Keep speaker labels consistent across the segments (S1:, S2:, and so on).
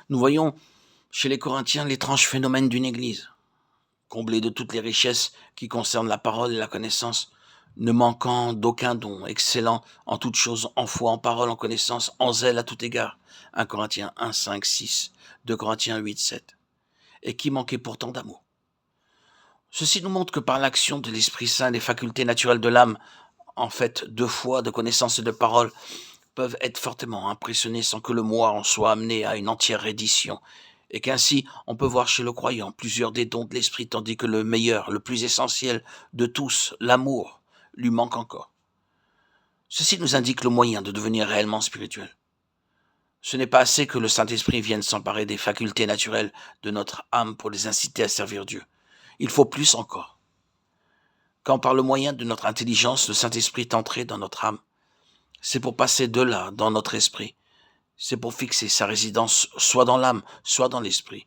S1: Nous voyons chez les Corinthiens l'étrange phénomène d'une église, comblée de toutes les richesses qui concernent la parole et la connaissance, ne manquant d'aucun don, excellant en toutes choses, en foi, en parole, en connaissance, en zèle à tout égard. 1 Corinthiens 1, 5, 6, 2 Corinthiens 8, 7. Et qui manquait pourtant d'amour. Ceci nous montre que par l'action de l'Esprit Saint, les facultés naturelles de l'âme, en fait de foi, de connaissance et de parole, peuvent être fortement impressionnées sans que le moi en soit amené à une entière reddition, et qu'ainsi on peut voir chez le croyant plusieurs des dons de l'esprit, tandis que le meilleur, le plus essentiel de tous, l'amour, lui manque encore. Ceci nous indique le moyen de devenir réellement spirituel. Ce n'est pas assez que le Saint-Esprit vienne s'emparer des facultés naturelles de notre âme pour les inciter à servir Dieu. Il faut plus encore. Quand par le moyen de notre intelligence, le Saint-Esprit est entré dans notre âme, c'est pour passer de là dans notre esprit. C'est pour fixer sa résidence soit dans l'âme, soit dans l'esprit.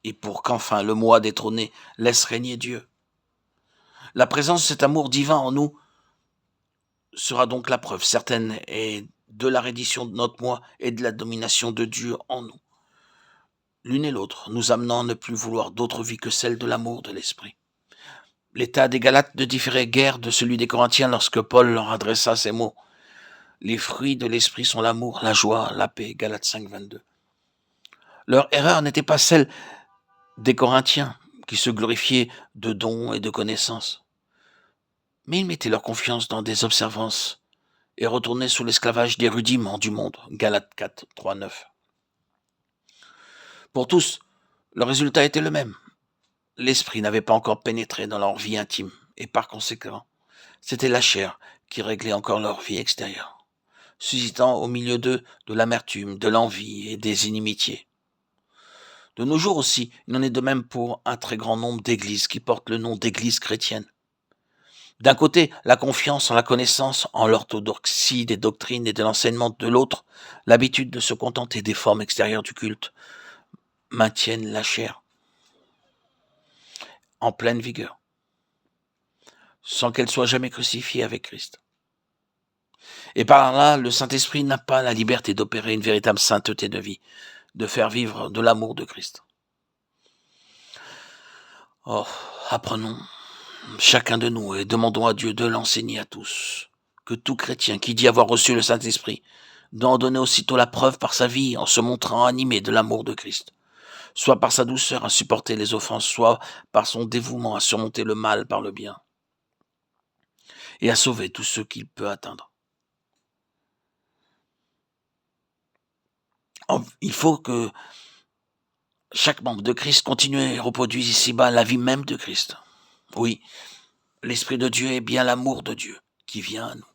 S1: Et pour qu'enfin le moi détrôné laisse régner Dieu. La présence de cet amour divin en nous sera donc la preuve certaine et de la reddition de notre moi et de la domination de Dieu en nous. L'une et l'autre nous amenant à ne plus vouloir d'autre vie que celle de l'amour de l'esprit. L'état des Galates ne différait guère de celui des Corinthiens lorsque Paul leur adressa ces mots. Les fruits de l'esprit sont l'amour, la joie, la paix. Galates 5, 22. Leur erreur n'était pas celle des Corinthiens, qui se glorifiaient de dons et de connaissances. Mais ils mettaient leur confiance dans des observances et retournaient sous l'esclavage des rudiments du monde. Galates 4, 3, 9. Pour tous, le résultat était le même. L'esprit n'avait pas encore pénétré dans leur vie intime, et par conséquent, c'était la chair qui réglait encore leur vie extérieure, suscitant au milieu d'eux de l'amertume, de l'envie et des inimitiés. De nos jours aussi, il en est de même pour un très grand nombre d'églises qui portent le nom d'églises chrétiennes. D'un côté, la confiance en la connaissance, en l'orthodoxie des doctrines et de l'enseignement, de l'autre, l'habitude de se contenter des formes extérieures du culte, maintiennent la chair en pleine vigueur, sans qu'elle soit jamais crucifiée avec Christ. Et par là, le Saint-Esprit n'a pas la liberté d'opérer une véritable sainteté de vie, de faire vivre de l'amour de Christ. Oh, apprenons, chacun de nous, et demandons à Dieu de l'enseigner à tous, que tout chrétien qui dit avoir reçu le Saint-Esprit d'en donner aussitôt la preuve par sa vie en se montrant animé de l'amour de Christ, soit par sa douceur à supporter les offenses, soit par son dévouement à surmonter le mal par le bien, et à sauver tous ceux qu'il peut atteindre. Il faut que chaque membre de Christ continue et reproduise ici-bas la vie même de Christ. Oui, l'Esprit de Dieu est bien l'amour de Dieu qui vient à nous.